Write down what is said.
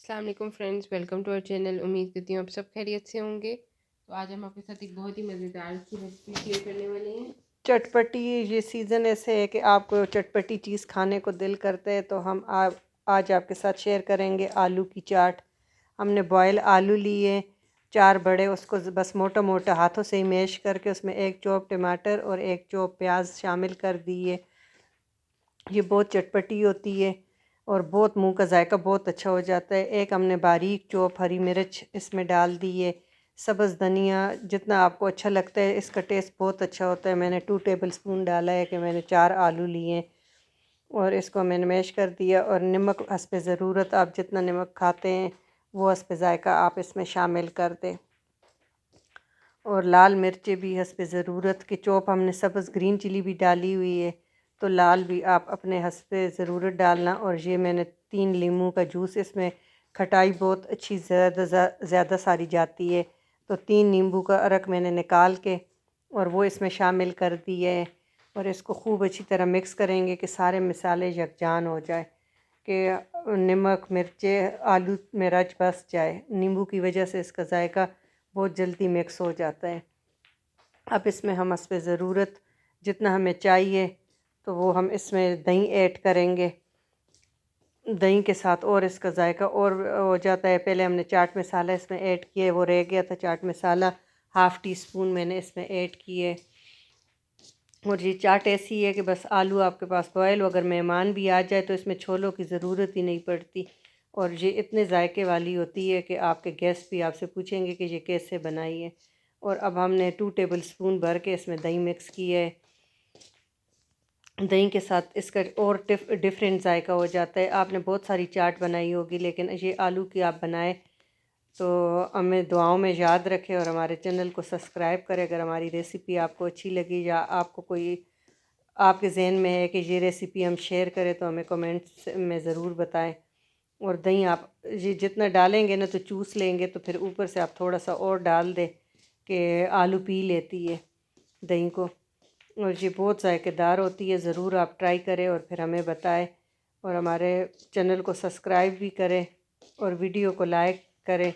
अस्सलाम वालेकुम friends, welcome to our channel. उम्मीद करती हूँ आप सब खैरियत से होंगे। तो आज हम आपके साथ एक बहुत ही मज़ेदार सी रेसिपी शेयर करने वाले हैं। चटपटी। ये सीज़न ऐसे है कि आपको चटपटी चीज़ खाने को दिल करता है, तो हम आज आपके साथ शेयर करेंगे आलू की चाट। हमने बॉयल आलू लिए 4 बड़े, उसको बस मोटा मोटा हाथों से ही मैश करके उसमें एक चौप टमाटर और एक चौप प्याज शामिल कर दिए। ये बहुत चटपटी होती है और बहुत मुंह का जायका बहुत अच्छा हो जाता है। एक हमने बारीक चौप हरी मिर्च इसमें डाल दी है, सब्ज़ धनिया जितना आपको अच्छा लगता है, इसका टेस्ट बहुत अच्छा होता है। मैंने 2 टेबल स्पून डाला है कि मैंने 4 आलू लिए और इसको मैंने मैश कर दिया। और नमक हस्ब ज़रूरत, आप जितना नमक खाते हैं वो हस्ब ज़ायका आप इसमें शामिल कर दें। और लाल मिर्चें भी हस्ब ज़रूरत की चॉप, हमने सब्ज़ ग्रीन चिली भी डाली हुई है, तो लाल भी आप अपने हस्ब ज़रूरत डालना। और ये मैंने 3 नींबू का जूस, इसमें खटाई बहुत अच्छी ज़्यादा सारी जाती है, तो 3 नींबू का अरक मैंने निकाल के और वो इसमें शामिल कर दिए है। और इसको खूब अच्छी तरह मिक्स करेंगे कि सारे मसाले यकजान हो जाए, कि नमक मिर्चें आलू में रच बस जाए। नींबू की वजह से इसका जायका बहुत जल्दी मिक्स हो जाता है। अब इसमें हम हस्ब ज़रूरत जितना हमें चाहिए तो वो हम इसमें दही ऐड करेंगे। दही के साथ और इसका जायका और हो जाता है। पहले हमने चाट मसाला इसमें ऐड किया है, वो रह गया था चाट मसाला, ½ टी स्पून मैंने इसमें ऐड किए। और ये चाट ऐसी है कि बस आलू आपके पास बॉयल हो, अगर मेहमान भी आ जाए तो इसमें छोलों की ज़रूरत ही नहीं पड़ती। और ये इतने जायके वाली होती है कि आपके गेस्ट भी आपसे पूछेंगे कि ये कैसे बनाई है। और अब हमने 2 टेबल स्पून भर के इसमें दही मिक्स किया है। दही के साथ इसका और डिफरेंट जायका हो जाता है। आपने बहुत सारी चाट बनाई होगी, लेकिन ये आलू की आप बनाएं तो हमें दुआओं में याद रखें और हमारे चैनल को सब्सक्राइब करें। अगर हमारी रेसिपी आपको अच्छी लगी या आपको कोई आपके जहन में है कि ये रेसिपी हम शेयर करें, तो हमें कमेंट्स में ज़रूर बताएं। और दही आप ये जितना डालेंगे ना तो चूस लेंगे, तो फिर ऊपर से आप थोड़ा सा और डाल दें कि आलू पी लेती है दही को। और ये बहुत जायकेदार होती है, ज़रूर आप ट्राई करें और फिर हमें बताएं। और हमारे चैनल को सब्सक्राइब भी करें और वीडियो को लाइक करें